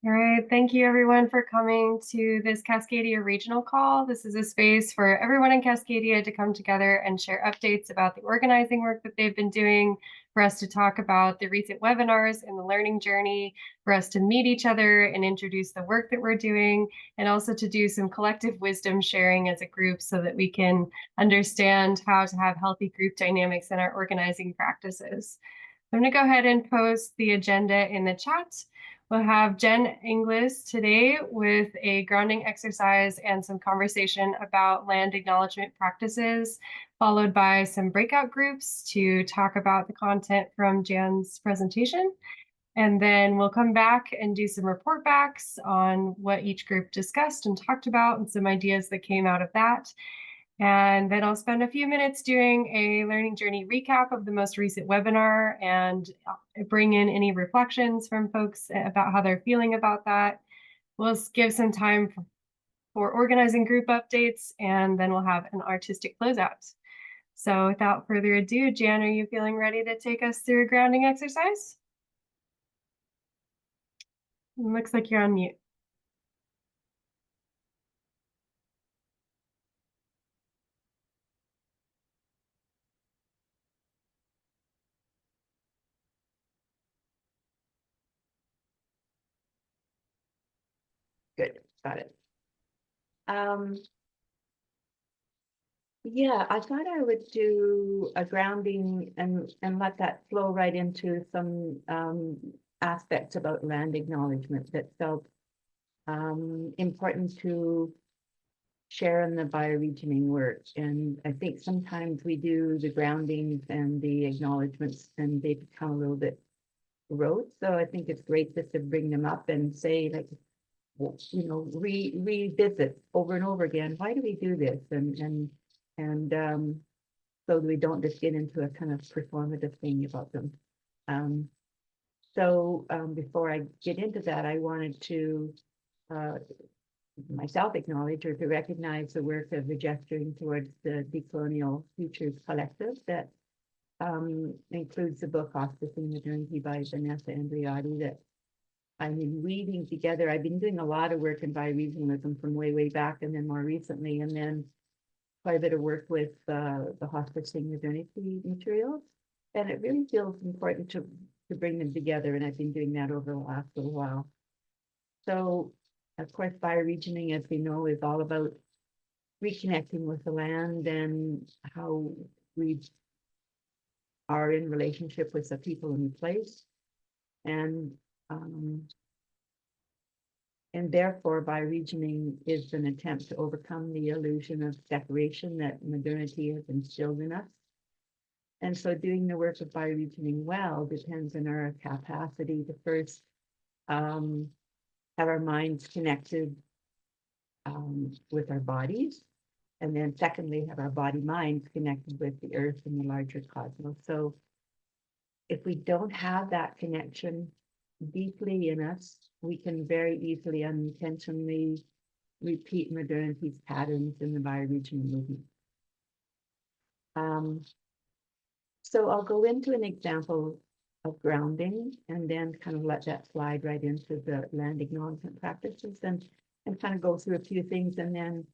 All right, thank you everyone for coming to this Cascadia Regional Call. This is a space for everyone in Cascadia to come together and share updates about the organizing work that they've been doing, for us to talk about the recent webinars and the learning journey, for us to meet each other and introduce the work that we're doing, and also to do some collective wisdom sharing as a group so that we can understand how to have healthy group dynamics in our organizing practices. I'm going to go ahead and post the agenda in the chat. We'll have Jen Inglis today with a grounding exercise and some conversation about land acknowledgement practices, followed by some breakout groups to talk about the content from Jan's presentation. And then we'll come back and do some report backs on what each group discussed and talked about and some ideas that came out of that. And then I'll spend a few minutes doing a learning journey recap of the most recent webinar and bring in any reflections from folks about how they're feeling about that. We'll give some time for organizing group updates, and then we'll have an artistic closeout. So without further ado, Jan, are you feeling ready to take us through a grounding exercise? Looks like you're on mute. Good, got it. Yeah, I thought I would do a grounding and let that flow right into some aspects about land acknowledgement that felt important to share in the bioregioning work. And I think sometimes we do the groundings and the acknowledgements and they become a little bit rote. So I think it's great just to bring them up and say, like, you know, revisit over and over again. Why do we do this? And so we don't just get into a kind of performative thing about them. Before I get into that, I wanted to myself acknowledge or to recognize the work of the Gesturing Towards the Decolonial Futures Collective that includes the book Hospicing Modernity by Vanessa Andriotti that I've been weaving together. I've been doing a lot of work in bioregionalism from way back, and then more recently, and then quite a bit of work with the hospicing modernity materials. And it really feels important to bring them together, and I've been doing that over the last little while. So, of course, bioregioning, as we know, is all about reconnecting with the land and how we are in relationship with the people in the place. And therefore, bioregioning is an attempt to overcome the illusion of separation that modernity has instilled in us. And so doing the work of bioregioning well depends on our capacity to first have our minds connected with our bodies, and then secondly, have our body minds connected with the earth and the larger cosmos. So if we don't have that connection deeply in us, we can very easily unintentionally repeat modernity's patterns in the bioregional movement. So I'll go into an example of grounding and then kind of let that slide right into the land acknowledgement practices and kind of go through a few things and then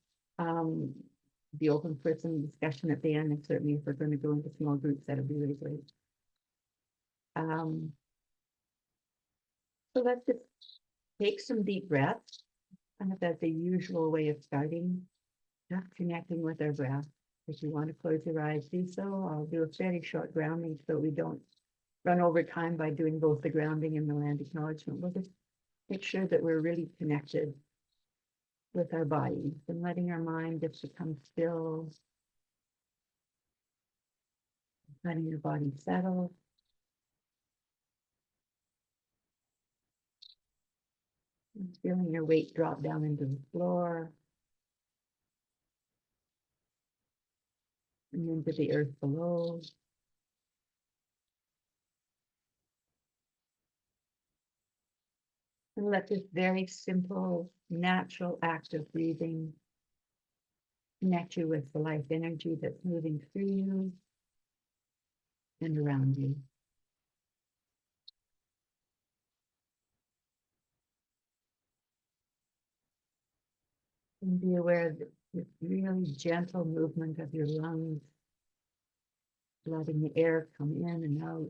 be open for some discussion at the end. And certainly if we're going to go into small groups, that'll be really great. So let's just take some deep breaths. Kind of as the usual way of starting, just connecting with our breath. If you want to close your eyes, do so. I'll do a fairly short grounding so we don't run over time by doing both the grounding and the land acknowledgement. We'll just make sure that we're really connected with our bodies and letting our mind just become still, letting your body settle. And feeling your weight drop down into the floor and into the earth below. And let this very simple, natural act of breathing connect you with the life energy that's moving through you and around you. And be aware of this really gentle movement of your lungs, letting the air come in and out.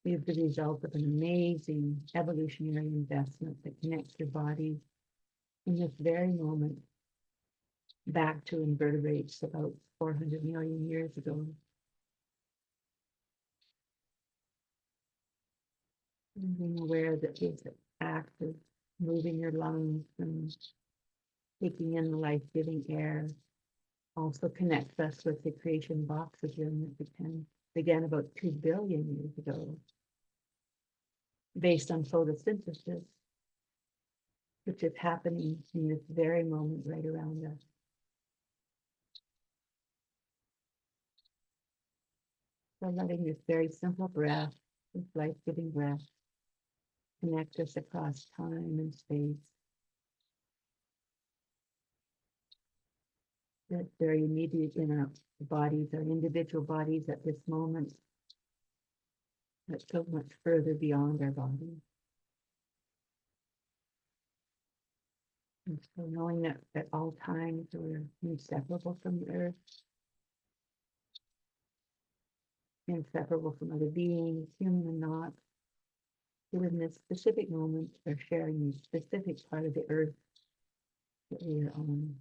Is the result of an amazing evolutionary investment that connects your body in this very moment back to invertebrates about 400 million years ago. And being aware that this act of moving your lungs and taking in the life-giving air also connects us with the creation of oxygen that began about 2 billion years ago, based on photosynthesis, which is happening in this very moment right around us. So letting this very simple breath, this life-giving breath, connect us across time and space. That's very immediate in our bodies, our individual bodies at this moment, but so much further beyond our bodies. And so knowing that at all times we're inseparable from the earth, inseparable from other beings, human and not, who in this specific moment are sharing this specific part of the earth that we are on.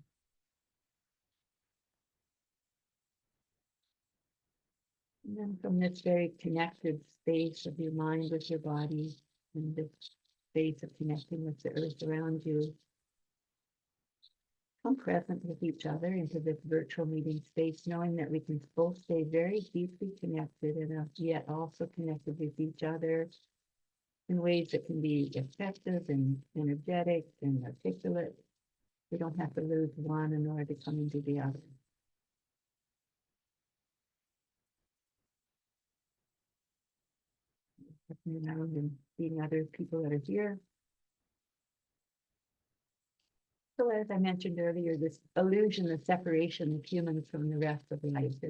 And then from this very connected space of your mind with your body, and this space of connecting with the earth around you, come present with each other into this virtual meeting space, knowing that we can both stay very deeply connected and yet also connected with each other in ways that can be effective and energetic and articulate. We don't have to lose one in order to come into the other. Looking around and seeing other people that are here. So as I mentioned earlier, this illusion of separation of humans from the rest of life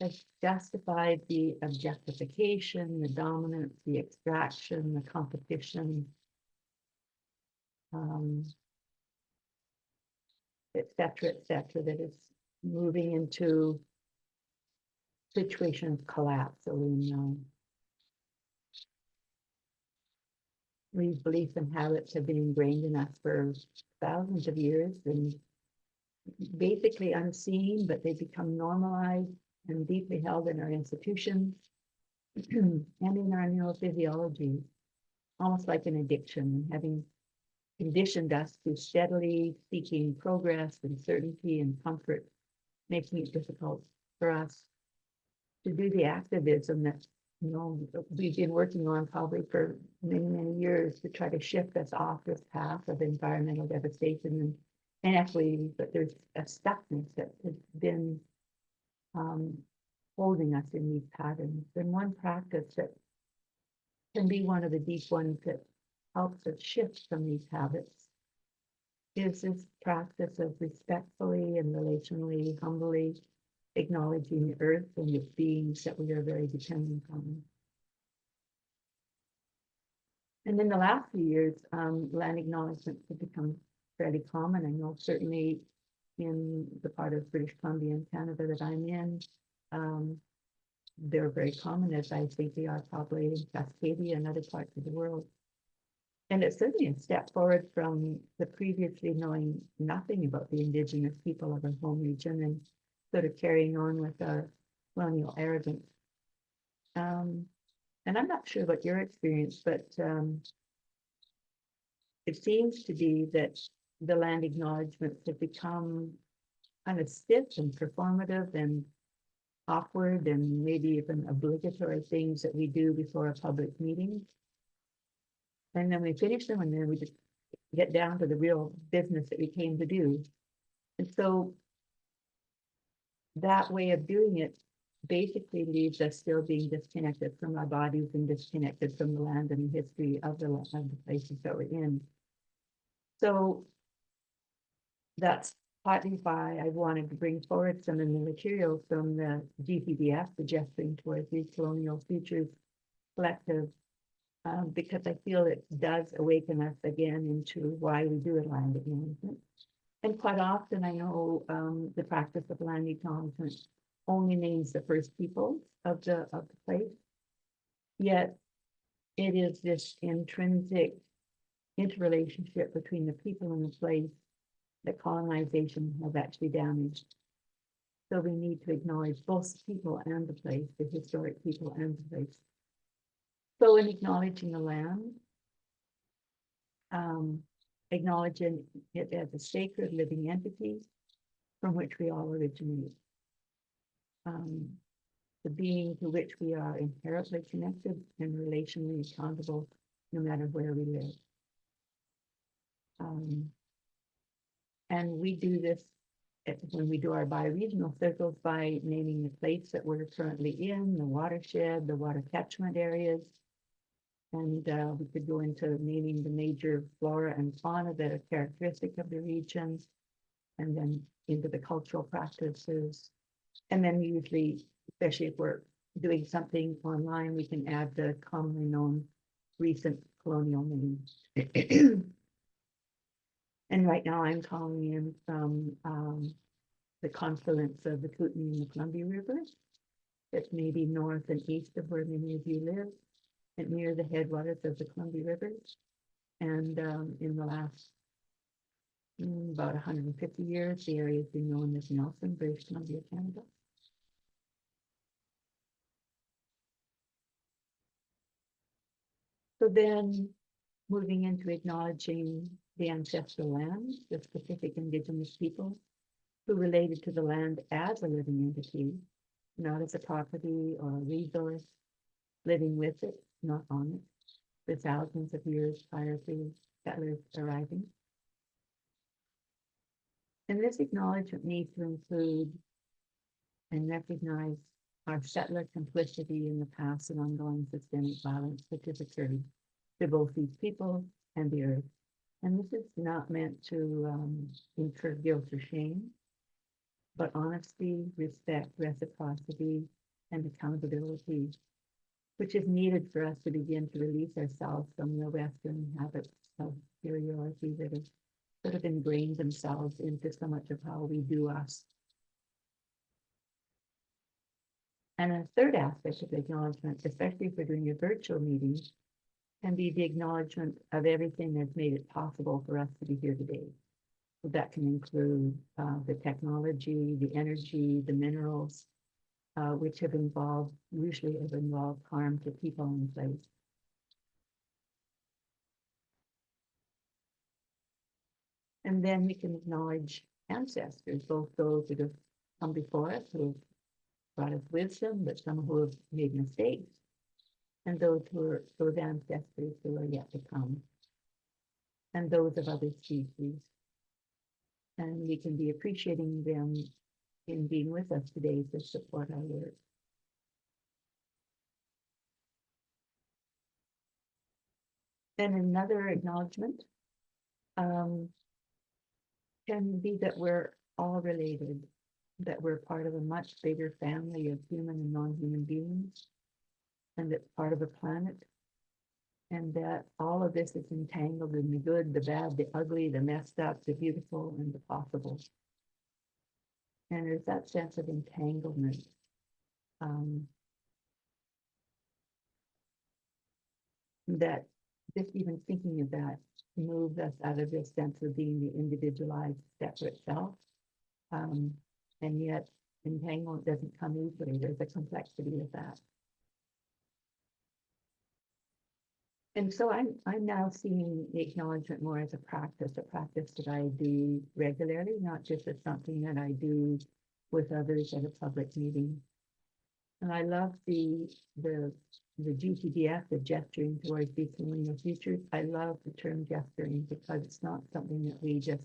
has justified the objectification, the dominance, the extraction, the competition, et cetera, that is moving into situation of collapse. So these beliefs and habits have been ingrained in us for thousands of years and basically unseen, but they become normalized and deeply held in our institutions and in our neurophysiology, almost like an addiction, having conditioned us to steadily seeking progress and certainty and comfort, making it difficult for us to do the activism that we've been working on probably for many years to try to shift us off this path of environmental devastation and inequity, but there's a stuckness that has been holding us in these patterns. And one practice that can be one of the deep ones that helps us shift from these habits is this practice of respectfully and relationally, humbly acknowledging the earth and its beings that we are very dependent on. And in the last few years, land acknowledgements have become fairly common. I know certainly in the part of British Columbia and Canada that I'm in, they're very common, as I think they are probably in Cascadia and other parts of the world. And it's certainly a step forward from the previously knowing nothing about the Indigenous people of our home region and sort of carrying on with our colonial arrogance. And I'm not sure about your experience, but it seems to be that the land acknowledgements have become kind of stiff and performative and awkward and maybe even obligatory things that we do before a public meeting. And then we finish them and then we just get down to the real business that we came to do. And so that way of doing it basically leaves us still being disconnected from our bodies and disconnected from the land and the history of the places that we're in. So that's partly why I wanted to bring forward some of the material from the GPDF, the Gesturing Towards These Colonial Futures Collective, because I feel it does awaken us again into why we do land acknowledgement. And quite often, I know the practice of land acknowledgement only names the first people of the place. Yet it is this intrinsic interrelationship between the people and the place that colonization has actually damaged. So we need to acknowledge both the people and the place, the historic people and the place. So in acknowledging the land, acknowledging it as a sacred living entity from which we all originate. The being to which we are inherently connected and relationally accountable no matter where we live. And we do this when we do our bioregional circles by naming the place that we're currently in, the watershed, the water catchment areas. And we could go into naming the major flora and fauna that are characteristic of the region, and then into the cultural practices. And then usually, especially if we're doing something online, we can add the commonly known recent colonial names. And right now I'm calling in from the confluence of the Kootenai and the Columbia Rivers. It's maybe north and east of where many of you live, and near the headwaters of the Columbia Rivers. And in the last about 150 years, the area has been known as Nelson, British Columbia, Canada. So then moving into acknowledging the ancestral lands, the specific Indigenous people who related to the land as a living entity, not as a property or a resource, living with it, not on it, for thousands of years prior to settlers arriving. And this acknowledgement needs to include and recognize our settler complicity in the past and ongoing systemic violence that has occurred to both these people and the earth. And this is not meant to incur guilt or shame, but honesty, respect, reciprocity, and accountability, which is needed for us to begin to release ourselves from the Western habits of superiority that have sort of ingrained themselves into so much of how we do us. And a third aspect of acknowledgement, especially if we're doing a virtual meeting, can be the acknowledgement of everything that's made it possible for us to be here today. So that can include the technology, the energy, the minerals, which usually have involved harm to people in place. And then we can acknowledge ancestors, both those that have come before us, who have brought us wisdom, but some who have made mistakes, and those ancestors who are yet to come, and those of other species. And we can be appreciating them in being with us today to support our work. And another acknowledgement can be that we're all related, that we're part of a much bigger family of human and non-human beings, and that's part of a planet, and that all of this is entangled in the good, the bad, the ugly, the messed up, the beautiful, and the possible. And there's that sense of entanglement. That just even thinking of that moves us out of this sense of being the individualized, separate self. And yet entanglement doesn't come easily. There's a complexity with that. And so I'm now seeing the acknowledgement more as a practice that I do regularly, not just as something that I do with others at a public meeting. And I love the GTDF, the gesturing towards decolonial futures. I love the term gesturing because it's not something that we just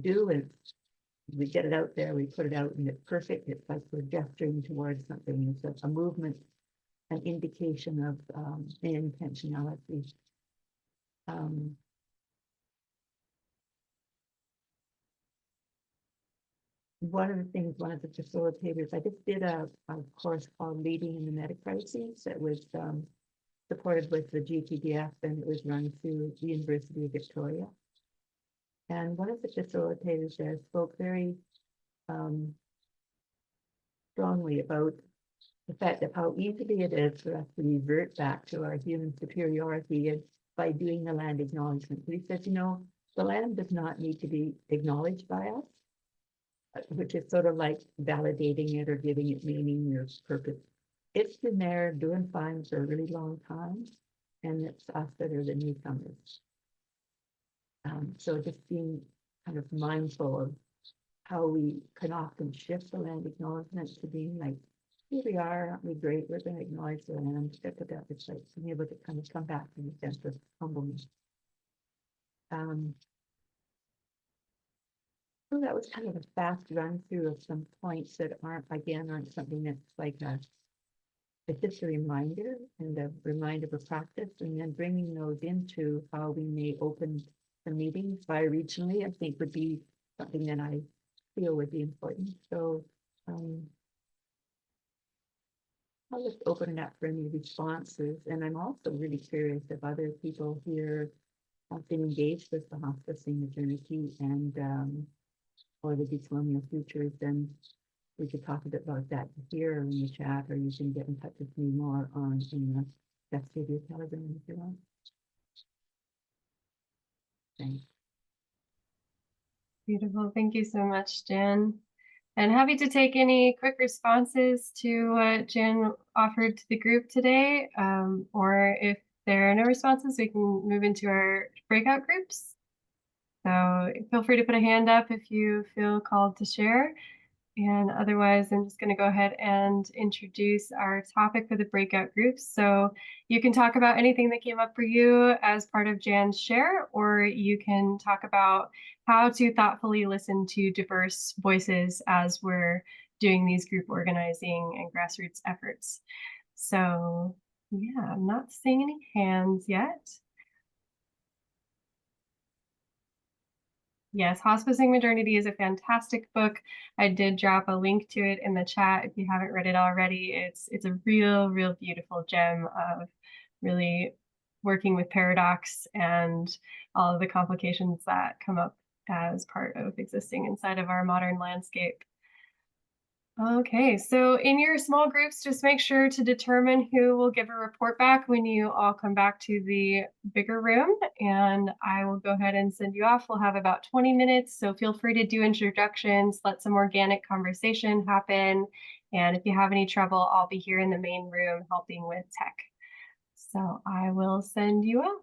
do and we get it out there, we put it out and it's perfect. It's like we're gesturing towards something. It's a movement, an indication of intentionality. One of the facilitators, I just did a course called Leading in the Meta Crises that was supported with the GTDF, and it was run through the University of Victoria. And one of the facilitators there spoke very strongly about the fact of how easily it is for us to revert back to our human superiority and by doing the land acknowledgement. He said, you know, the land does not need to be acknowledged by us, which is sort of like validating it or giving it meaning or purpose. It's been there doing fine for a really long time, and it's us that are the newcomers. So just being kind of mindful of how we can often shift the land acknowledgement to being like, here we are, aren't we great? We're going to acknowledge the land. It's like being able to kind of come back to the sense of humbleness. So that was kind of a fast run through of some points that aren't something that's like it's just a reminder and a reminder of a practice, and then bringing those into how we may open the meetings bi-regionally, I think would be something that I feel would be important. So I'll just open it up for any responses. And I'm also really curious if other people here have been engaged with the hospicing modernity and or the decolonial futures, then we could talk a bit about that here in the chat, or you can get in touch with me more on in the Cascadia Telegram if you want. Thanks. Beautiful. Thank you so much, Jan. And happy to take any quick responses to what Jan offered to the group today. Or if there are no responses, we can move into our breakout groups. So feel free to put a hand up if you feel called to share. And otherwise, I'm just going to go ahead and introduce our topic for the breakout groups. So you can talk about anything that came up for you as part of Jan's share, or you can talk about how to thoughtfully listen to diverse voices as we're doing these group organizing and grassroots efforts. So yeah, I'm not seeing any hands yet. Yes, Hospicing Modernity is a fantastic book. I did drop a link to it in the chat if you haven't read it already. It's a real beautiful gem of really working with paradox and all of the complications that come up as part of existing inside of our modern landscape. Okay, so in your small groups, just make sure to determine who will give a report back when you all come back to the bigger room, and I will go ahead and send you off. We'll have about 20 minutes, so feel free to do introductions, let some organic conversation happen, and if you have any trouble, I'll be here in the main room helping with tech. So I will send you off.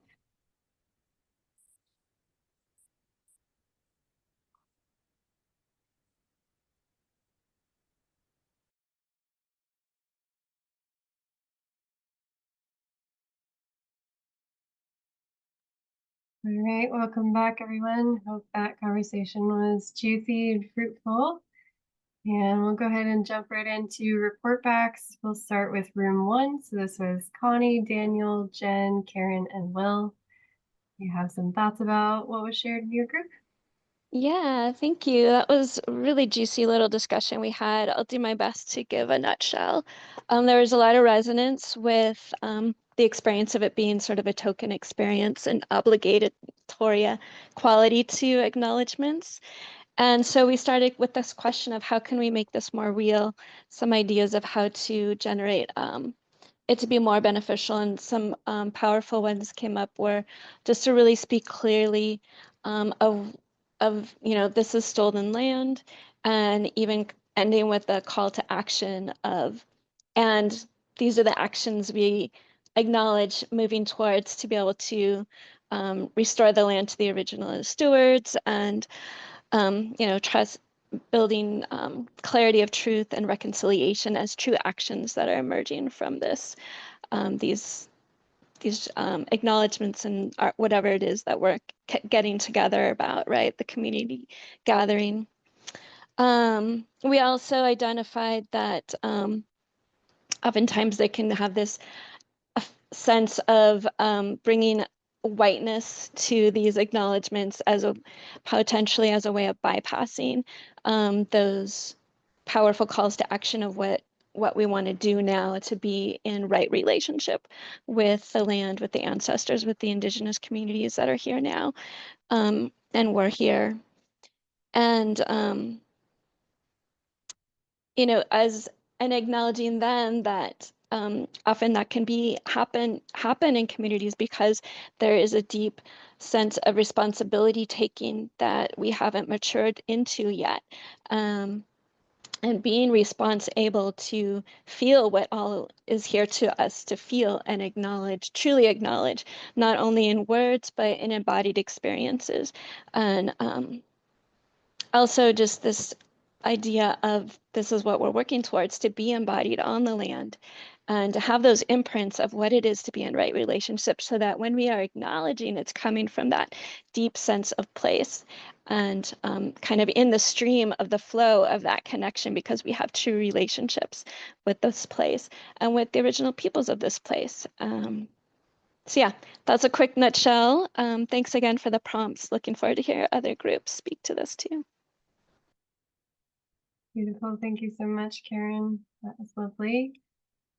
All right, welcome back, everyone. Hope that conversation was juicy and fruitful. And we'll go ahead and jump right into report backs. We'll start with room 1. So this was Connie, Daniel, Jen, Karen, and Will. You have some thoughts about what was shared in your group? Yeah, thank you. That was a really juicy little discussion we had. I'll do my best to give a nutshell. There was a lot of resonance with the experience of it being sort of a token experience and obligatory quality to acknowledgements. And so we started with this question of how can we make this more real, some ideas of how to generate it to be more beneficial, and some powerful ones came up were just to really speak clearly of this is stolen land, and even ending with a call to action of, and these are the actions we acknowledge moving towards to be able to restore the land to the original stewards, and trust, building clarity of truth and reconciliation as true actions that are emerging from this, these acknowledgements and whatever it is that we're getting together about, right? The community gathering. We also identified that oftentimes they can have this sense of bringing whiteness to these acknowledgements as a potentially as a way of bypassing those powerful calls to action of what what we want to do now to be in right relationship with the land, with the ancestors, with the indigenous communities that are here now, and we're here. And you know, as and acknowledging then that often that can happen in communities because there is a deep sense of responsibility taking that we haven't matured into yet. And being able to feel what all is here to us to feel and acknowledge, truly acknowledge, not only in words, but in embodied experiences. And also just this idea of this is what we're working towards, to be embodied on the land and to have those imprints of what it is to be in right relationship, so that when we are acknowledging, it's coming from that deep sense of place and kind of in the stream of the flow of that connection, because we have true relationships with this place and with the original peoples of this place. So yeah, that's a quick nutshell. Thanks again for the prompts. Looking forward to hear other groups speak to this too. Beautiful. Thank you so much, Karen. That was lovely.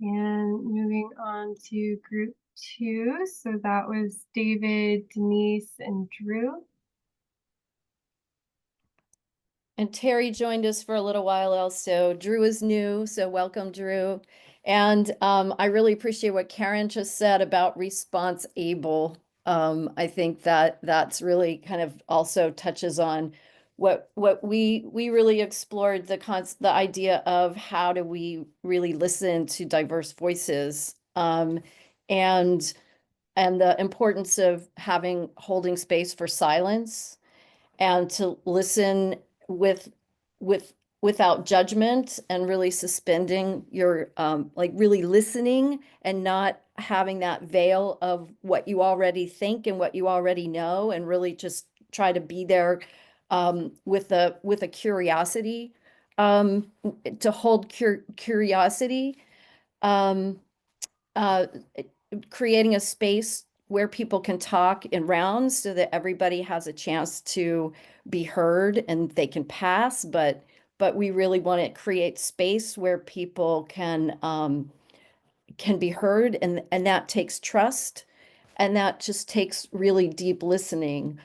And moving on to group 2. So that was David, Denise, and Drew. And Terry joined us for a little while also. Drew is new, so welcome, Drew. And I really appreciate what Karen just said about response able. I think that's really kind of also touches on what we really explored, the idea of how do we really listen to diverse voices, and the importance of holding space for silence and to listen with without judgment, and really suspending your like really listening and not having that veil of what you already think and what you already know, and really just try to be there with a curiosity, to hold curiosity, um, uh, creating a space where people can talk in rounds so that everybody has a chance to be heard and they can pass, but we really want to create space where people can be heard, and that takes trust, and that just takes really deep listening.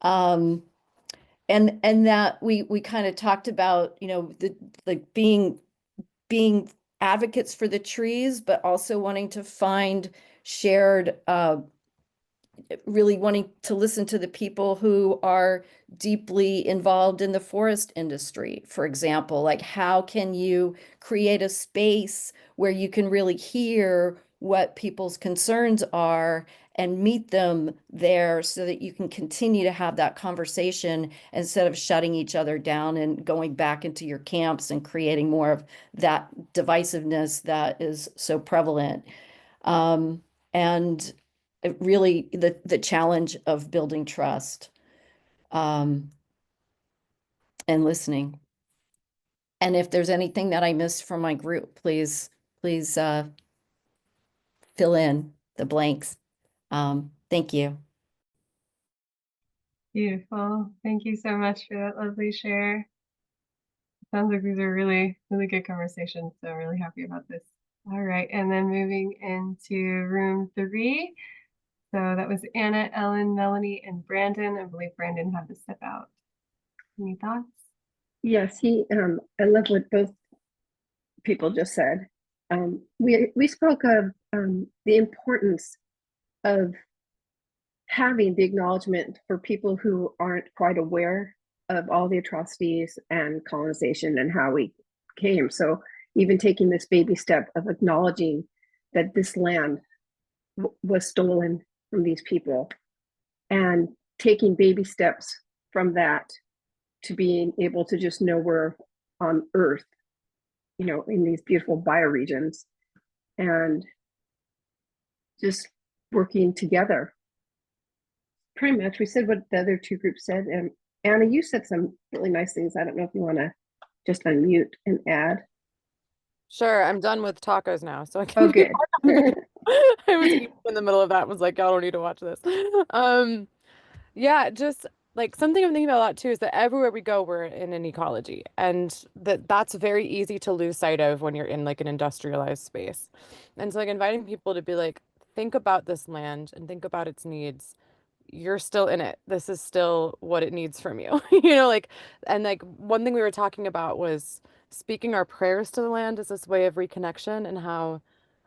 And that we kind of talked about, you know, the like being advocates for the trees, but also wanting to find shared really wanting to listen to the people who are deeply involved in the forest industry, for example. Like, how can you create a space where you can really hear what people's concerns are and meet them there, so that you can continue to have that conversation instead of shutting each other down and going back into your camps and creating more of that divisiveness that is so prevalent. And really the challenge of building trust, and listening. And if there's anything that I missed from my group, please fill in the blanks. Thank you. Beautiful. Thank you so much for that lovely share. Sounds like these are really, really good conversations. So I'm really happy about this. All right. And then moving into room 3. So that was Anna, Ellen, Melanie, and Brandon. I believe Brandon had to step out. Any thoughts? Yes, I love what both people just said. We spoke of the importance of having the acknowledgement for people who aren't quite aware of all the atrocities and colonization and how we came. So even taking this baby step of acknowledging that this land was stolen from these people, and taking baby steps from that to being able to just know we're on Earth, you know, in these beautiful bioregions, and just working together. Pretty much, we said what the other 2 groups said, and Anna, you said some really nice things. I don't know if you want to just unmute and add. Sure, I'm done with tacos now, so I can. Oh, good. I was eating in the middle of that and was like, I don't need to watch this. Yeah, just like something I'm thinking about a lot too is that everywhere we go, we're in an ecology, and that's very easy to lose sight of when you're in like an industrialized space. And so like inviting people to be like, think about this land and think about its needs. You're still in it. This is still what it needs from you. You know, like, and like one thing we were talking about was speaking our prayers to the land as this way of reconnection, and how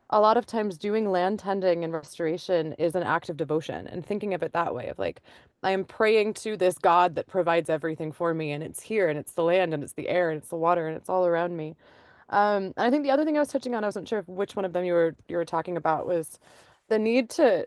a lot of times doing land tending and restoration is an act of devotion, and thinking of it that way of like, I am praying to this God that provides everything for me, and it's here, and it's the land, and it's the air, and it's the water, and it's all around me. And I think the other thing I was touching on, I wasn't sure which one of them you were talking about, was the need to,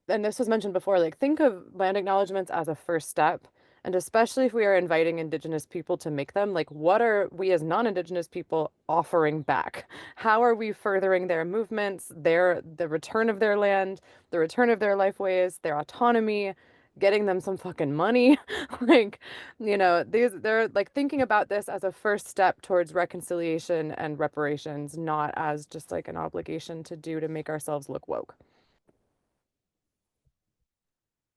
and this was mentioned before, like think of land acknowledgements as a first step. And especially if we are inviting Indigenous people to make them, like what are we as non-Indigenous people offering back? How are we furthering their movements, the return of their land, the return of their lifeways, their autonomy, getting them some fucking money? Like, they're like thinking about this as a first step towards reconciliation and reparations, not as just like an obligation to do to make ourselves look woke.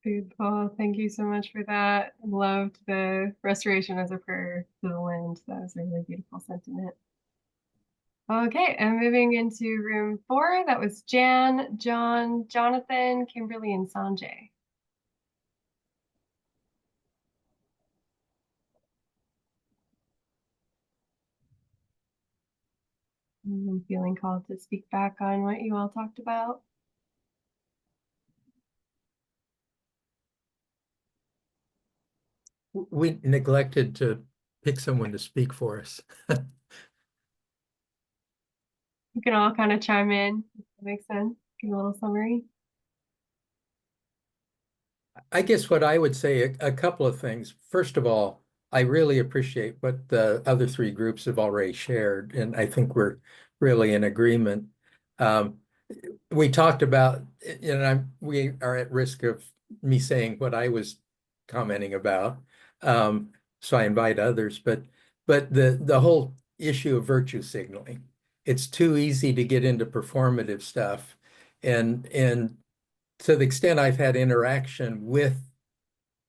Beautiful. Thank you so much for that. Loved the restoration as a prayer to the land. That was a really beautiful sentiment. Okay, and moving into room 4, that was Jan, John, Jonathan, Kimberly, and Sanjay. I'm feeling called to speak back on what you all talked about. We neglected to pick someone to speak for us. You can all kind of chime in, if that makes sense. Give a little summary. I guess what I would say, a couple of things. First of all, I really appreciate what the other 3 groups have already shared, and I think we're really in agreement. We talked about, we are at risk of me saying what I was commenting about, so I invite others. But the whole issue of virtue signaling, it's too easy to get into performative stuff, and to the extent I've had interaction with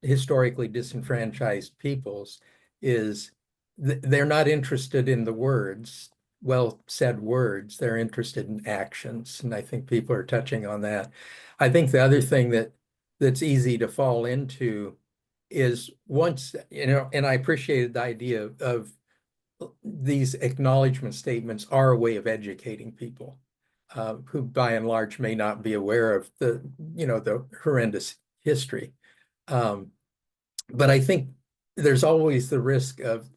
historically disenfranchised peoples, is they're not interested in the words, well said words, they're interested in actions. And I think people are touching on that. I think the other thing that's easy to fall into is once, and I appreciated the idea of these acknowledgement statements are a way of educating people. Who by and large may not be aware of the horrendous history. But I think there's always the risk of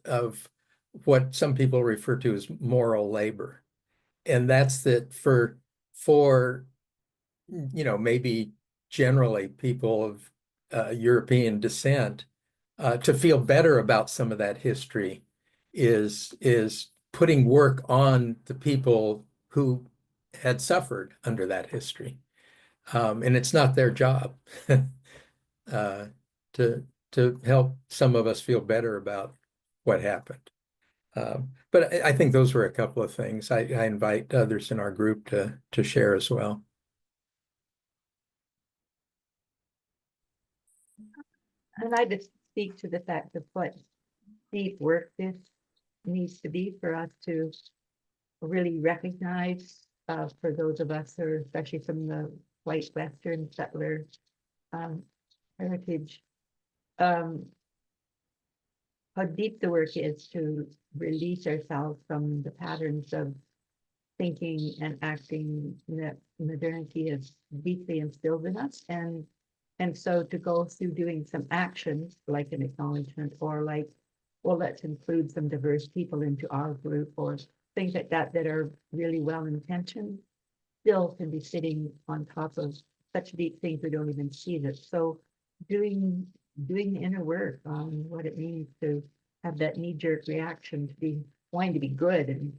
what some people refer to as moral labor. And that's that for maybe generally people of European descent, to feel better about some of that history is putting work on the people who had suffered under that history. And it's not their job to help some of us feel better about what happened. But I think those were a couple of things. I invite others in our group to share as well. I'd like to speak to the fact of what deep work this needs to be for us to really recognize, for those of us who are especially from the white Western settler heritage, how deep the work is to release ourselves from the patterns of thinking and acting that modernity has deeply instilled in us, and so to go through doing some actions like an acknowledgement, or like, well, let's include some diverse people into our group, or things like that that are really well intentioned, still can be sitting on top of such deep things we don't even see this. So doing the inner work on what it means to have that knee-jerk reaction to be wanting to be good and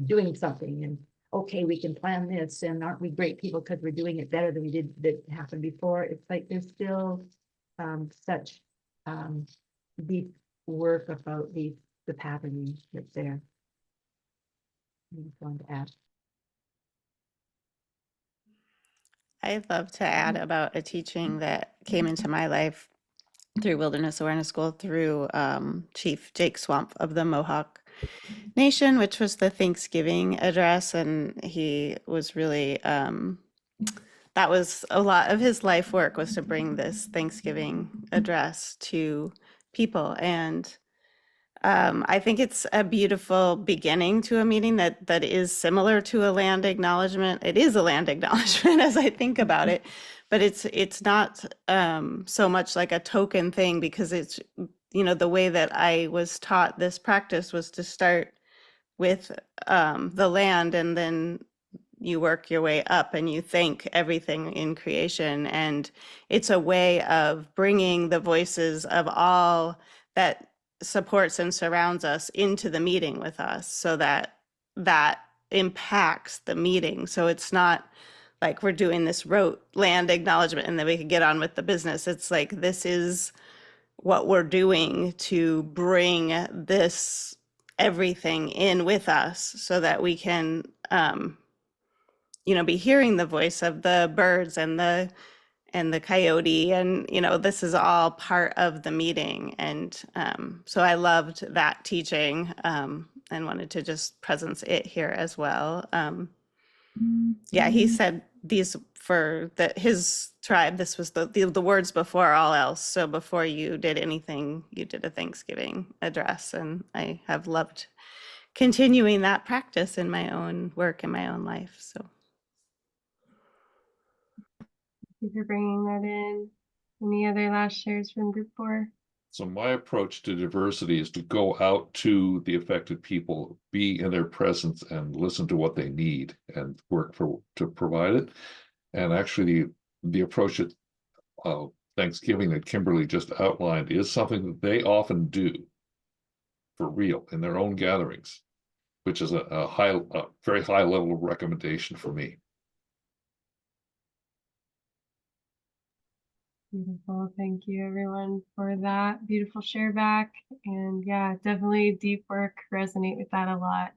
doing something, and okay, we can plan this, and aren't we great people because we're doing it better than we did that happened before. It's like there's still such deep work about the patterning that's there. I just wanted to add. I'd love to add about a teaching that came into my life through Wilderness Awareness School through Chief Jake Swamp of the Mohawk Nation, which was the Thanksgiving address. And he was really, that was a lot of his life work, was to bring this Thanksgiving address to people. And I think it's a beautiful beginning to a meeting that is similar to a land acknowledgement. It is a land acknowledgement as I think about it, but it's not so much like a token thing, because it's, you know, the way that I was taught this practice was to start with the land, and then you work your way up and you thank everything in creation. And it's a way of bringing the voices of all that supports and surrounds us into the meeting with us, so that that impacts the meeting. So it's not like we're doing this rote land acknowledgement and then we can get on with the business. It's like, this is what we're doing to bring this everything in with us, so that we can you know, be hearing the voice of the birds and the coyote, and you know, this is all part of the meeting. And so I loved that teaching, and wanted to just presence it here as well. Yeah, he said these for his tribe, this was the words before all else. So before you did anything, you did a Thanksgiving address, and I have loved continuing that practice in my own work, in my own life. So Thank you for bringing that in. Any other last shares from group 4? So my approach to diversity is to go out to the affected people, be in their presence, and listen to what they need and work to provide it. And actually, the approach at Thanksgiving that Kimberly just outlined is something that they often do for real in their own gatherings, which is a very high level of recommendation for me. Beautiful. Thank you, everyone, for that beautiful share back. And yeah, definitely deep work. Resonate with that a lot.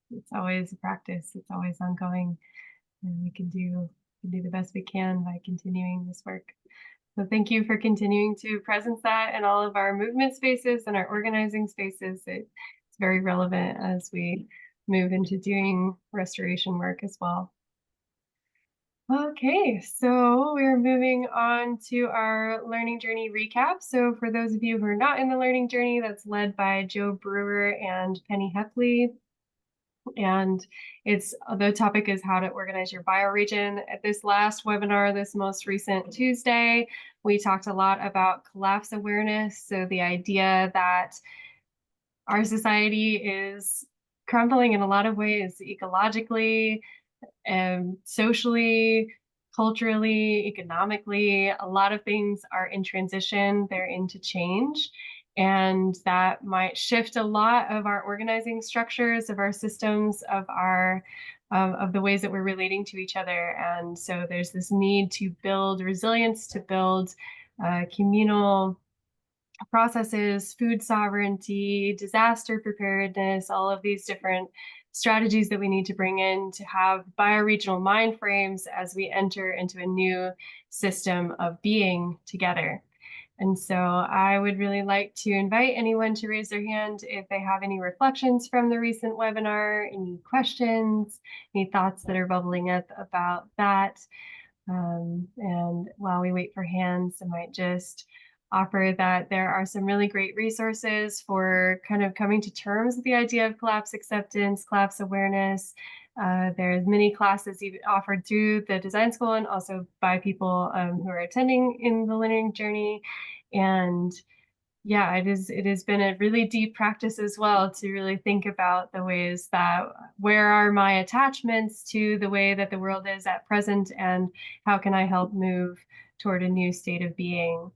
It's always a practice. It's always ongoing, and we can do the best we can by continuing this work. So thank you for continuing to presence that in all of our movement spaces and our organizing spaces. It's very relevant as we move into doing restoration work as well. Okay, so we're moving on to our learning journey recap. So for those of you who are not in the learning journey, that's led by Joe Brewer and Penny Hepley. And the topic is how to organize your bioregion. At this last webinar, this most recent Tuesday, we talked a lot about collapse awareness. So the idea that our society is crumbling in a lot of ways, ecologically, socially, culturally, economically. A lot of things are in transition, they're into change. And that might shift a lot of our organizing structures, of our systems, of the ways that we're relating to each other. And so there's this need to build resilience, to build communal processes, food sovereignty, disaster preparedness, all of these different strategies that we need to bring in to have bioregional mind frames as we enter into a new system of being together. And so I would really like to invite anyone to raise their hand if they have any reflections from the recent webinar, any questions, any thoughts that are bubbling up about that. And while we wait for hands, I might just offer that there are some really great resources for kind of coming to terms with the idea of collapse acceptance, collapse awareness. There's many classes even offered through the design school and also by people who are attending in the learning journey. And yeah, it has been a really deep practice as well to really think about the ways that where are my attachments to the way that the world is at present, and how can I help move toward a new state of being.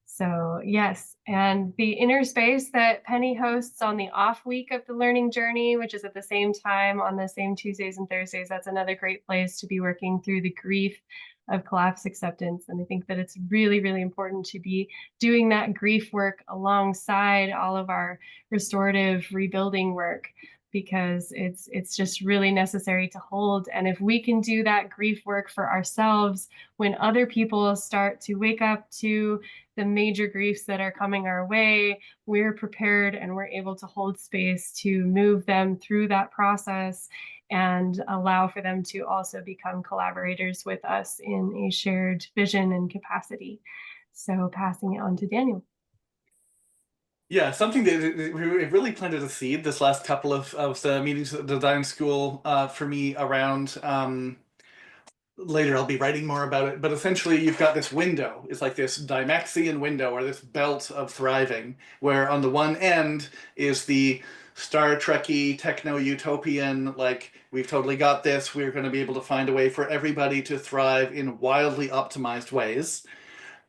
So yes, and the inner space that Penny hosts on the off week of the learning journey, which is at the same time on the same Tuesdays and Thursdays, that's another great place to be working through the grief of collapse acceptance. And I think that it's really, really important to be doing that grief work alongside all of our restorative rebuilding work, because it's just really necessary to hold. And if we can do that grief work for ourselves, when other people start to wake up to the major griefs that are coming our way, we're prepared and we're able to hold space to move them through that process and allow for them to also become collaborators with us in a shared vision and capacity. So passing it on to Daniel. Yeah, something that we really planted a seed this last couple of the meetings at the design school for me around. Later, I'll be writing more about it, but essentially, you've got this window. It's like this Dymaxion window, or this belt of thriving, where on the one end is the Star Trekky, techno-utopian, like, we've totally got this, we're going to be able to find a way for everybody to thrive in wildly optimized ways.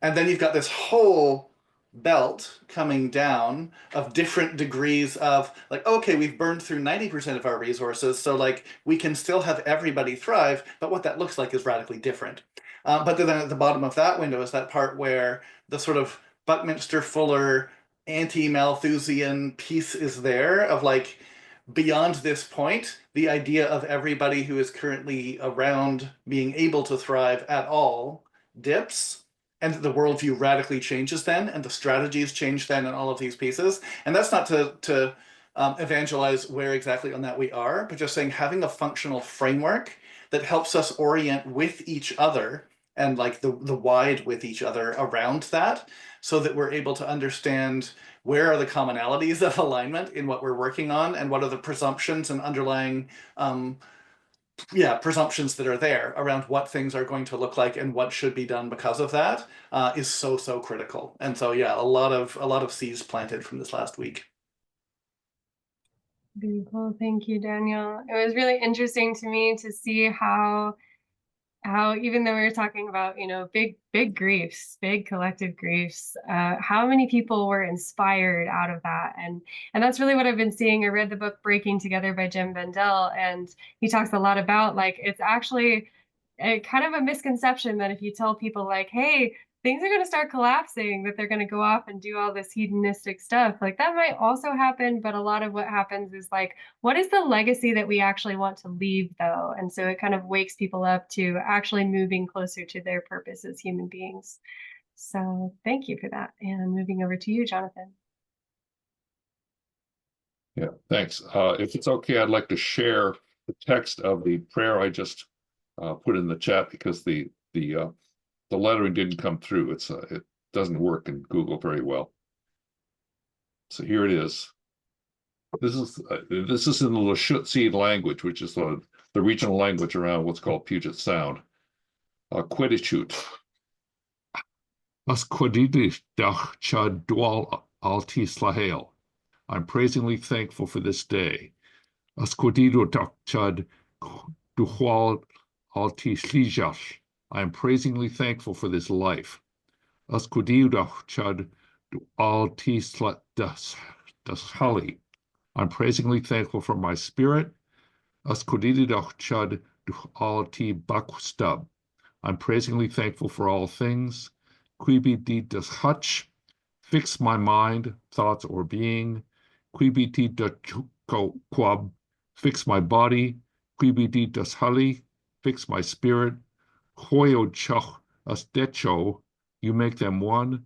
And then you've got this whole belt coming down of different degrees of like, okay, we've burned through 90% of our resources, so like we can still have everybody thrive, but what that looks like is radically different. But then at the bottom of that window is that part where the sort of Buckminster Fuller anti-Malthusian piece is there of like, beyond this point, the idea of everybody who is currently around being able to thrive at all dips, and the worldview radically changes then, and the strategies change then, and all of these pieces. And that's not to evangelize where exactly on that we are, but just saying having a functional framework that helps us orient with each other and like the wide with each other around that, so that we're able to understand where are the commonalities of alignment in what we're working on, and what are the presumptions and underlying presumptions that are there around what things are going to look like and what should be done because of that is so critical. And so yeah, a lot of seeds planted from this last week. Beautiful. Thank you, Daniel. It was really interesting to me to see how even though we were talking about, you know, big griefs, big collective griefs, how many people were inspired out of that. And that's really what I've been seeing. I read the book Breaking Together by Jim Bendel, and he talks a lot about like, it's actually a kind of a misconception that if you tell people like, hey, things are going to start collapsing, that they're going to go off and do all this hedonistic stuff. Like that might also happen, but a lot of what happens is like, what is the legacy that we actually want to leave though? And so it kind of wakes people up to actually moving closer to their purpose as human beings. So thank you for that. And moving over to you, Jonathan. Yeah, thanks. If it's okay, I'd like to share the text of the prayer I just put in the chat, because the lettering didn't come through. It doesn't work in Google very well. So here it is. This is in the Lushootseed language, which is the regional language around what's called Puget Sound. Quiddichut. As quididich dach chad dual alti slahel. I'm praisingly thankful for this day. As quadido dach chad dual alti slijash. I am praisingly thankful for this life. As quadido chad alti das hali. I'm praisingly thankful for my spirit. As quadido chad alti bakwstab. I'm praisingly thankful for all things. Quibi di das hutch. Fix my mind, thoughts, or being. Quibi di da quab. Fix my body. Quibi di das hali. Fix my spirit. Hoyo chach as decho, you make them one.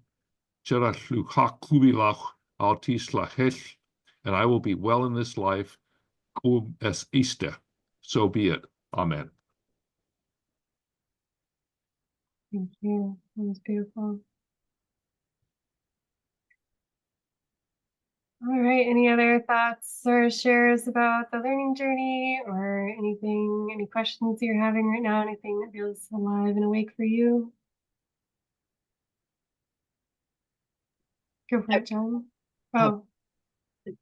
Cherachluchach kubilach alti slahech, and I will be well in this life. Cum es iste, so be it. Amen. Thank you. That was beautiful. All right. Any other thoughts or shares about the learning journey, or anything, any questions you're having right now? Anything that feels alive and awake for you? Go for it, John. Oh,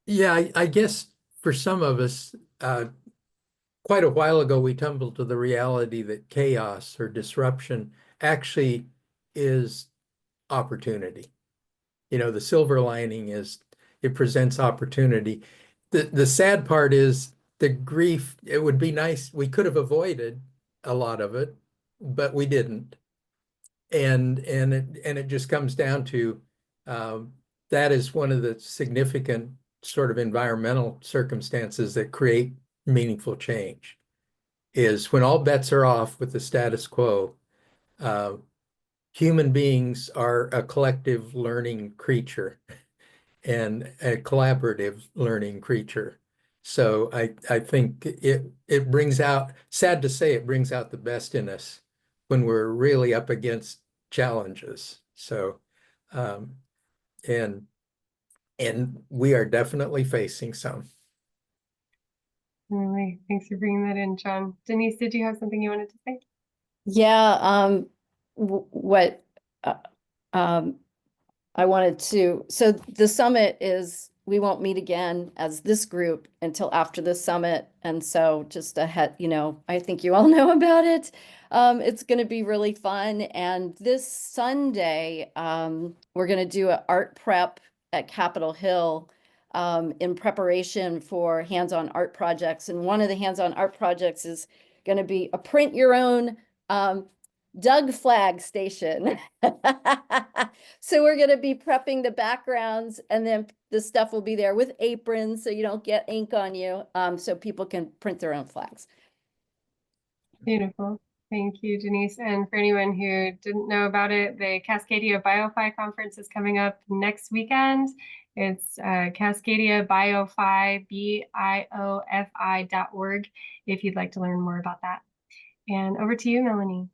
Yeah, I guess for some of us, quite a while ago, we tumbled to the reality that chaos or disruption actually is opportunity. You know, the silver lining is it presents opportunity. The sad part is the grief. It would be nice. We could have avoided a lot of it, but we didn't. And it just comes down to that is one of the significant sort of environmental circumstances that create meaningful change, is when all bets are off with the status quo, human beings are a collective learning creature and a collaborative learning creature. So I think it brings out, sad to say, it brings out the best in us when we're really up against challenges. So um, and we are definitely facing some. Really, thanks for bringing that in, John. Denise, did you have something you wanted to say? Yeah, what I wanted to, so the summit is, we won't meet again as this group until after the summit. And so just ahead, I think you all know about it. It's going to be really fun. And this Sunday, we're going to do an art prep at Capitol Hill in preparation for hands-on art projects. And one of the hands-on art projects is going to be a print your own Doug flag station. So we're going to be prepping the backgrounds, and then the stuff will be there with aprons so you don't get ink on you, so people can print their own flags. Beautiful. Thank you, Denise. And for anyone who didn't know about it, the Cascadia BioFi conference is coming up next weekend. It's Cascadia BioFi, BIOFI.org, if you'd like to learn more about that. And over to you, Melanie.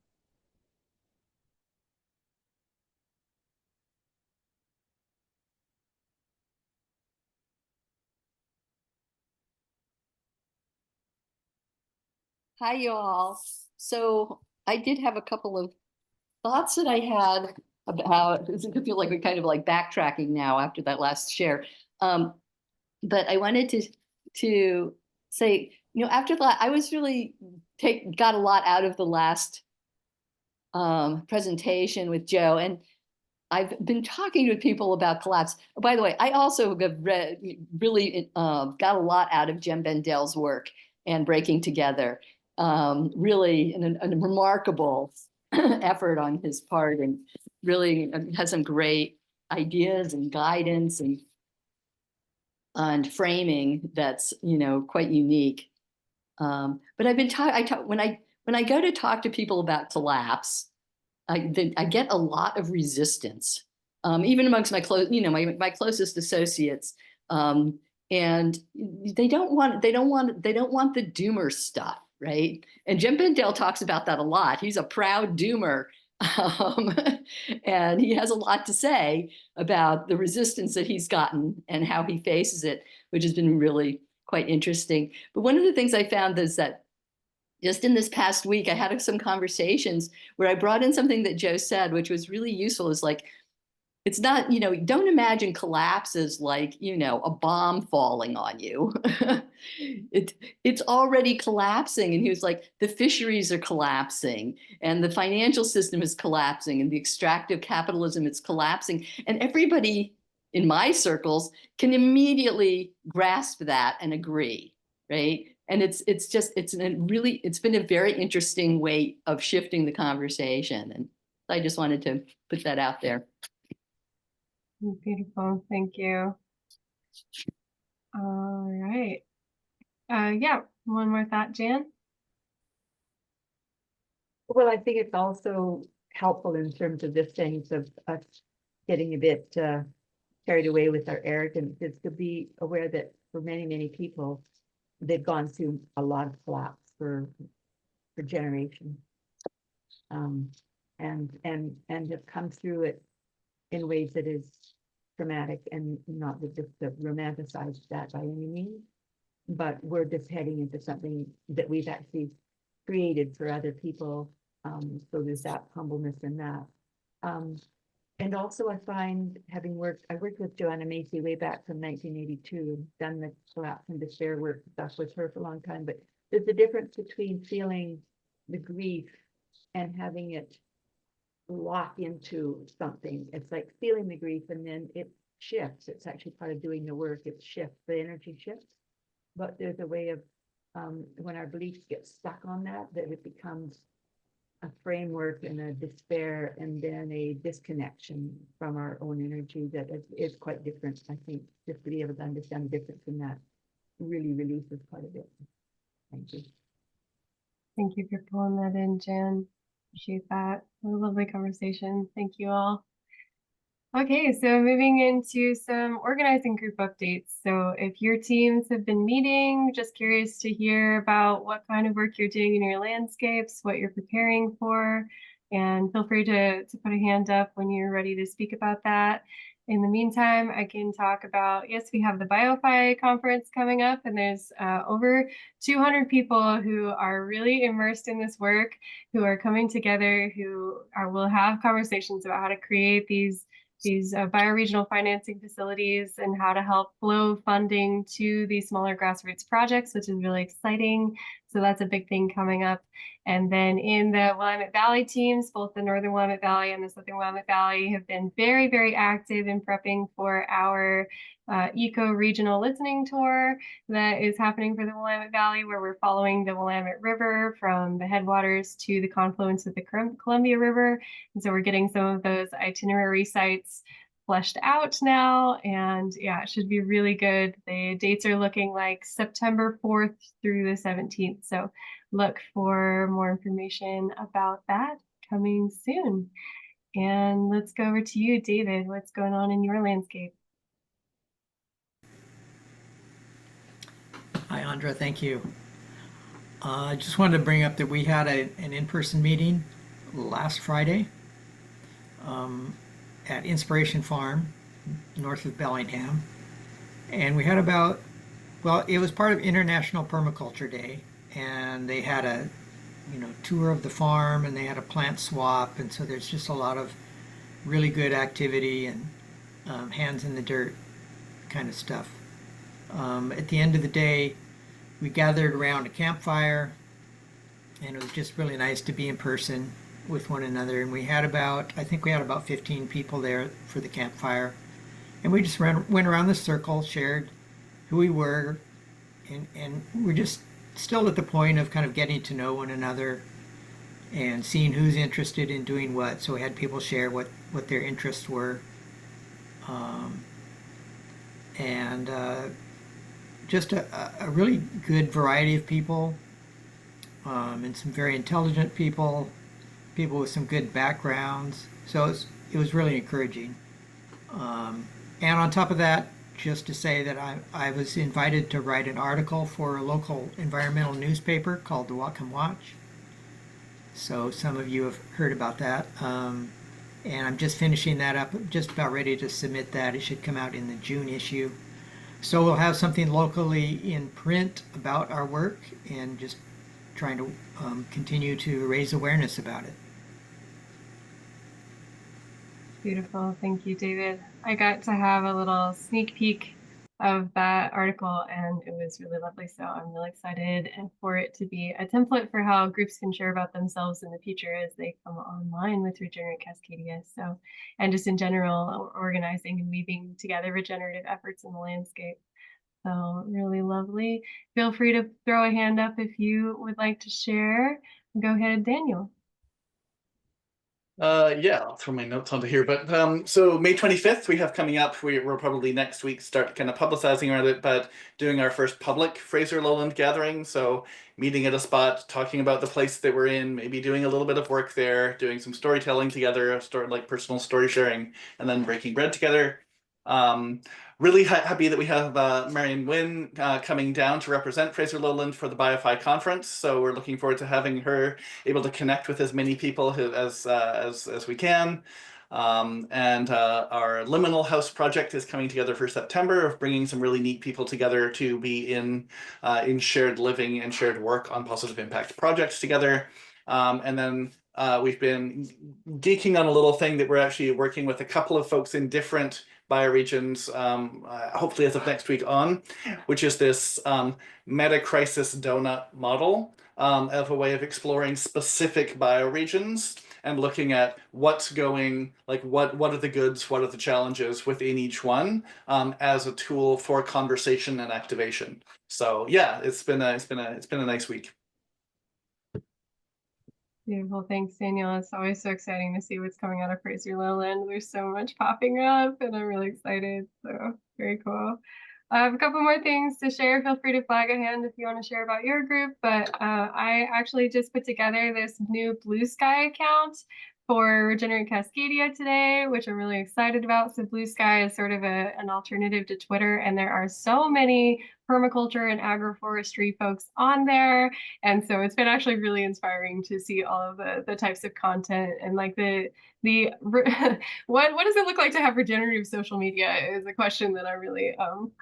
Hi, you all. So I did have a couple of thoughts that I had about, it feel like we're kind of like backtracking now after that last share. But I wanted to say, after that, I was really got a lot out of the last presentation with Joe, and I've been talking with people about collapse. Oh, by the way, I also have really got a lot out of Jem Bendel's work and Breaking Together. Really a remarkable effort on his part, and really has some great ideas and guidance and framing that's quite unique. But I've been when I go to talk to people about collapse, I get a lot of resistance, even amongst my my closest associates, and they don't want the doomer stuff, right? And Jim Bendel talks about that a lot. He's a proud doomer, and he has a lot to say about the resistance that he's gotten and how he faces it, which has been really quite interesting. But one of the things I found is that just in this past week, I had some conversations where I brought in something that Joe said, which was really useful, is like, it's not, don't imagine collapse as like, a bomb falling on you. It's already collapsing. And he was like, the fisheries are collapsing, and the financial system is collapsing, and the extractive capitalism is collapsing. And everybody in my circles can immediately grasp that and agree, right? And it's been a very interesting way of shifting the conversation. And I just wanted to put that out there. Beautiful. Thank you. All right. Yeah, one more thought, Jan? Well, I think it's also helpful in terms of this sense of us getting a bit carried away with our arrogance, is to be aware that for many, many people, they've gone through a lot of collapse for generations, and have come through it in ways that is traumatic, and not just to romanticize that by any means, but we're just heading into something that we've actually created for other people. So there's that humbleness in that. And also I find, I worked with Joanna Macy way back from 1982, done the collapse and despair work stuff with her for a long time, but there's a difference between feeling the grief and having it lock into something. It's like feeling the grief and then it shifts. It's actually part of doing the work. It shifts, the energy shifts. But there's a way of, when our beliefs get stuck on that it becomes a framework and a despair, and then a disconnection from our own energy that is quite different. I think just to be able to understand the difference in that really releases part of it. Thank you. Thank you for pulling that in, Jan. Appreciate that. A lovely conversation. Thank you all. Okay, so moving into some organizing group updates. So if your teams have been meeting, just curious to hear about what kind of work you're doing in your landscapes, what you're preparing for, and feel free to put a hand up when you're ready to speak about that. In the meantime, I can talk about, yes, we have the BioFi conference coming up, and there's over 200 people who are really immersed in this work, who are coming together, who will have conversations about how to create these bioregional financing facilities and how to help flow funding to these smaller grassroots projects, which is really exciting. So that's a big thing coming up. And then in the Willamette Valley teams, both the Northern Willamette Valley and the Southern Willamette Valley have been very, very active in prepping for our eco-regional listening tour that is happening for the Willamette Valley, where we're following the Willamette River from the headwaters to the confluence of the Columbia River. And so we're getting some of those itinerary sites fleshed out now. And yeah, it should be really good. The dates are looking like September 4th through the 17th. So look for more information about that coming soon. And let's go over to you, David. What's going on in your landscape? Hi, Andra. Thank you. I just wanted to bring up that we had an in-person meeting last Friday at Inspiration Farm, north of Bellingham. And we had about, well, it was part of International Permaculture Day. And they had a, tour of the farm, and they had a plant swap. And so there's just a lot of really good activity and hands in the dirt kind of stuff. At the end of the day, we gathered around a campfire, and it was just really nice to be in person with one another. And we had I think we had about 15 people there for the campfire. And we just went around the circle, shared who we were, and we're just still at the point of kind of getting to know one another and seeing who's interested in doing what. So we had people share what their interests were. Just a really good variety of people, and some very intelligent people with some good backgrounds. So it was really encouraging. And on top of that, just to say that I was invited to write an article for a local environmental newspaper called the Whatcom Watch. So some of you have heard about that. And I'm just finishing that up, just about ready to submit that. It should come out in the June issue. So we'll have something locally in print about our work, and just trying to continue to raise awareness about it. Beautiful. Thank you, David. I got to have a little sneak peek of that article, and it was really lovely. So I'm really excited for it to be a template for how groups can share about themselves in the future as they come online with Regenerate Cascadia. So, and just in general, organizing and weaving together regenerative efforts in the landscape. So really lovely. Feel free to throw a hand up if you would like to share. Go ahead, Daniel. Yeah, I'll throw my notes onto here. But so May 25th we have coming up. We're probably next week start kind of publicizing around it, but doing our first public Fraser Lowland gathering. So meeting at a spot, talking about the place that we're in, maybe doing a little bit of work there, doing some storytelling together, like personal story sharing, and then breaking bread together. Really happy that we have Marion Wynn coming down to represent Fraser Lowland for the BioFi conference. So we're looking forward to having her able to connect with as many people as we can. And our Liminal House project is coming together for September, of bringing some really neat people together to be in shared living and shared work on positive impact projects together. And then we've been geeking on a little thing that we're actually working with a couple of folks in different bioregions, hopefully as of next week on, which is this meta-crisis donut model of a way of exploring specific bioregions and looking at what's going, like what are the goods, what are the challenges within each one, as a tool for conversation and activation. So yeah, it's been a nice week. Beautiful. Thanks, Daniel. It's always so exciting to see what's coming out of Fraser Lowland. There's so much popping up, and I'm really excited. So very cool. I have a couple more things to share. Feel free to flag a hand if you want to share about your group. But I actually just put together this new Blue Sky account for Regenerate Cascadia today, which I'm really excited about. So Blue Sky is sort of an alternative to Twitter, and there are so many permaculture and agroforestry folks on there. And so it's been actually really inspiring to see all of the types of content and like the what does it look like to have regenerative social media is a question that I'm really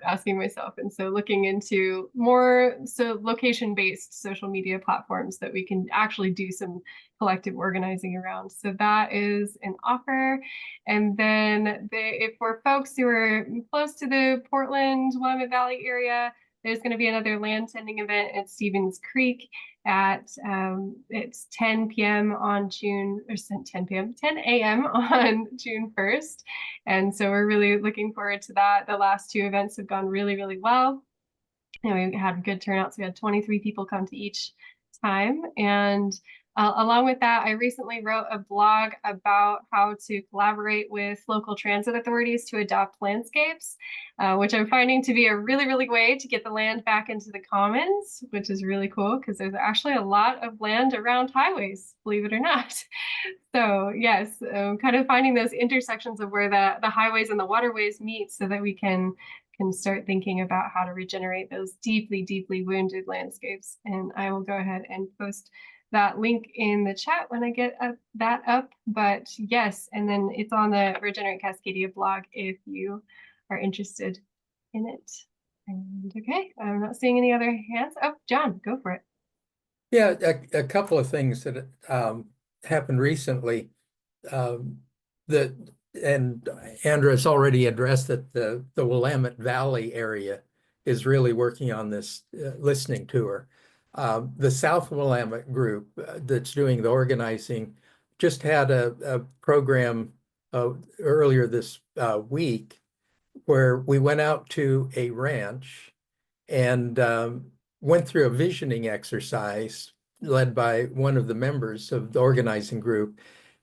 asking myself. And so looking into more location-based social media platforms that we can actually do some collective organizing around. So that is an offer. And then if for folks who are close to the Portland, Willamette Valley area, there's going to be another land tending event at Stevens Creek at it's 10 p.m. on June, or 10 a.m. on June 1st. And so we're really looking forward to that. The last two events have gone really, really well. And we had good turnouts. We had 23 people come to each time. And along with that, I recently wrote a blog about how to collaborate with local transit authorities to adopt landscapes, which I'm finding to be a really, really way to get the land back into the commons, which is really cool because there's actually a lot of land around highways, believe it or not. So yes, kind of finding those intersections of where the highways and the waterways meet so that we can start thinking about how to regenerate those deeply, deeply wounded landscapes. And I will go ahead and post that link in the chat when I get that up. But yes, and then it's on the Regenerate Cascadia blog if you are interested in it. And okay, I'm not seeing any other hands. Oh, John, go for it. Yeah, a couple of things that happened recently that, and Andra has already addressed that the Willamette Valley area is really working on this listening tour. The South Willamette group that's doing the organizing just had a program earlier this week where we went out to a ranch and went through a visioning exercise led by one of the members of the organizing group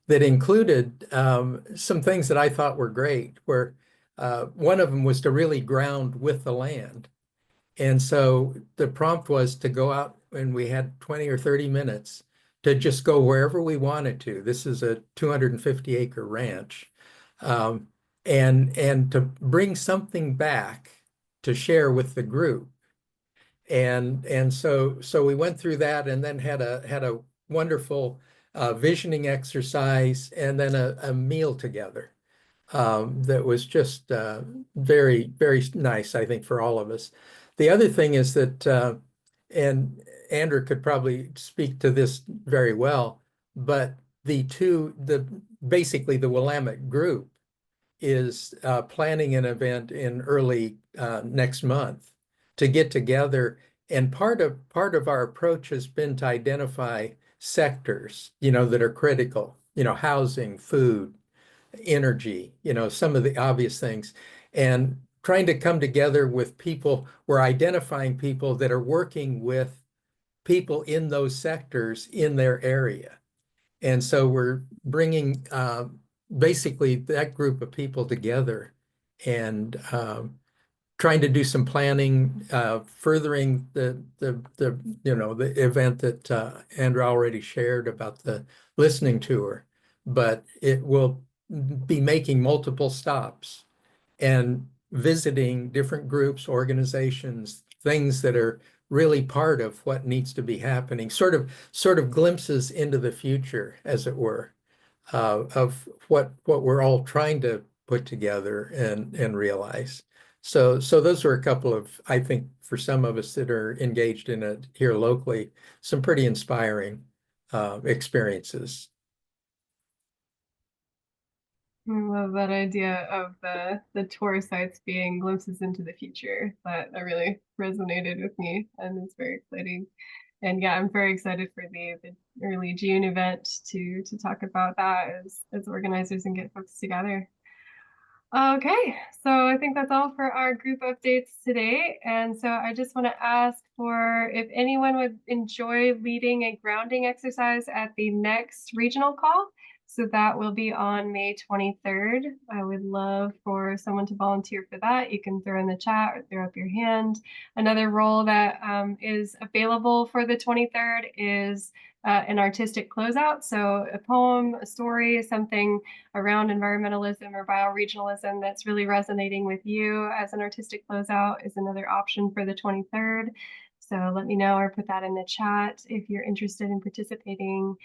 that included some things that I thought were great, where one of them was to really ground with the land. And so the prompt was to go out, and we had 20 or 30 minutes to just go wherever we wanted to. This is a 250-acre ranch. And to bring something back to share with the group. And so we went through that and then had a wonderful visioning exercise and then a meal together that was just very, very nice, I think, for all of us. The other thing is that, and Andrew could probably speak to this very well, but basically the Willamette group is planning an event in early next month to get together. And part of our approach has been to identify sectors, that are critical, housing, food, energy, some of the obvious things, and trying to come together with people. We're identifying people that are working with people in those sectors in their area. And so we're bringing basically that group of people together and trying to do some planning, furthering the event that Andra already shared about the listening tour, but it will be making multiple stops and visiting different groups, organizations, things that are really part of what needs to be happening, sort of glimpses into the future, as it were, of what we're all trying to put together and realize. So those are a couple of, I think, for some of us that are engaged in it here locally, some pretty inspiring experiences. I love that idea of the tour sites being glimpses into the future. That really resonated with me, and it's very exciting. And yeah, I'm very excited for the early June event to talk about that as organizers and get folks together. Okay, so I think that's all for our group updates today. And so I just want to ask for if anyone would enjoy leading a grounding exercise at the next regional call. So that will be on May 23rd. I would love for someone to volunteer for that. You can throw in the chat or throw up your hand. Another role that is available for the 23rd is an artistic closeout. So a poem, a story, something around environmentalism or bioregionalism that's really resonating with you as an artistic closeout is another option for the 23rd. So let me know or put that in the chat if you're interested in participating.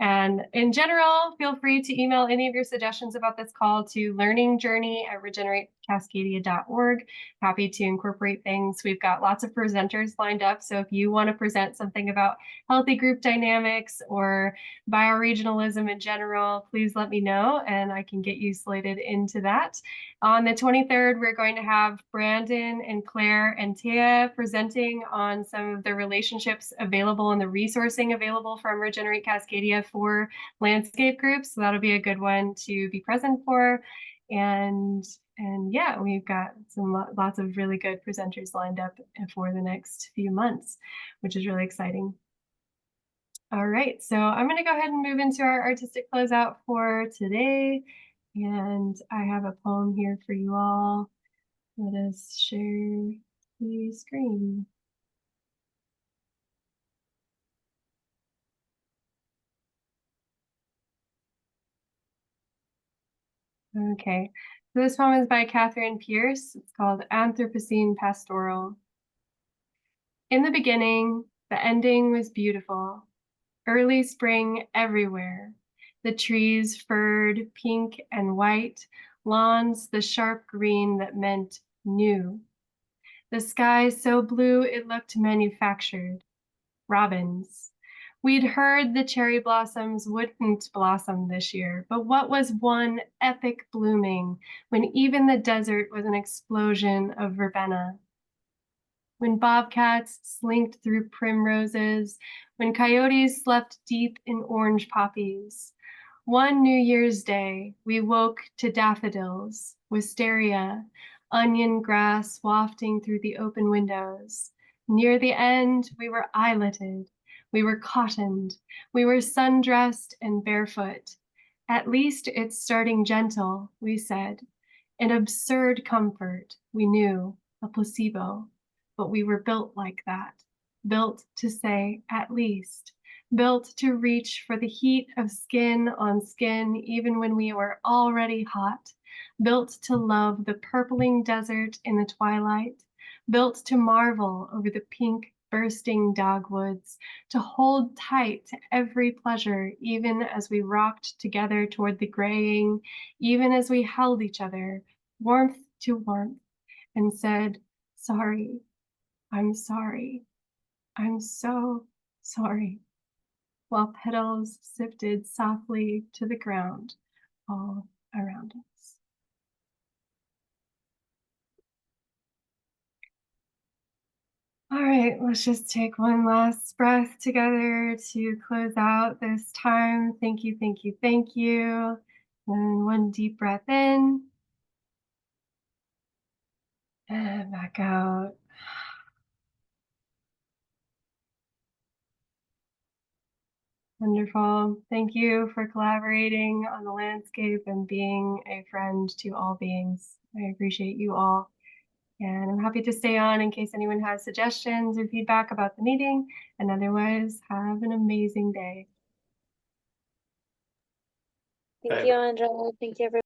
And in general, feel free to email any of your suggestions about this call to learningjourney@regeneratecascadia.org. Happy to incorporate things. We've got lots of presenters lined up. So if you want to present something about healthy group dynamics or bioregionalism in general, please let me know and I can get you slated into that. On the 23rd, we're going to have Brandon and Claire and Taya presenting on some of the relationships available and the resourcing available from Regenerate Cascadia for landscape groups. So that'll be a good one to be present for. And yeah, we've got lots of really good presenters lined up for the next few months, which is really exciting. All right, so I'm going to go ahead and move into our artistic closeout for today. And I have a poem here for you all. Let us share the screen. Okay, so this poem is by Catherine Pierce. It's called Anthropocene Pastoral. In the beginning, the ending was beautiful. Early spring everywhere. The trees furred pink and white, lawns the sharp green that meant new. The sky so blue it looked manufactured. Robins. We'd heard the cherry blossoms wouldn't blossom this year, but what was one epic blooming when even the desert was an explosion of verbena? When bobcats slinked through primroses, when coyotes slept deep in orange poppies. One New Year's Day, we woke to daffodils, wisteria, onion grass wafting through the open windows. Near the end, we were eyeletted, we were cottoned, we were sundressed and barefoot. At least it's starting gentle, we said. An absurd comfort, we knew, a placebo. But we were built like that, built to say at least, built to reach for the heat of skin on skin even when we were already hot, built to love the purpling desert in the twilight, built to marvel over the pink bursting dogwoods, to hold tight to every pleasure even as we rocked together toward the graying, even as we held each other, warmth to warmth, and said, sorry. I'm sorry. I'm so sorry. While petals sifted softly to the ground all around us. All right, let's just take one last breath together to close out this time. Thank you, thank you, thank you. And one deep breath in. And back out. Wonderful. Thank you for collaborating on the landscape and being a friend to all beings. I appreciate you all. And I'm happy to stay on in case anyone has suggestions or feedback about the meeting. And otherwise, have an amazing day. Thank you, Andra. Thank you, everyone.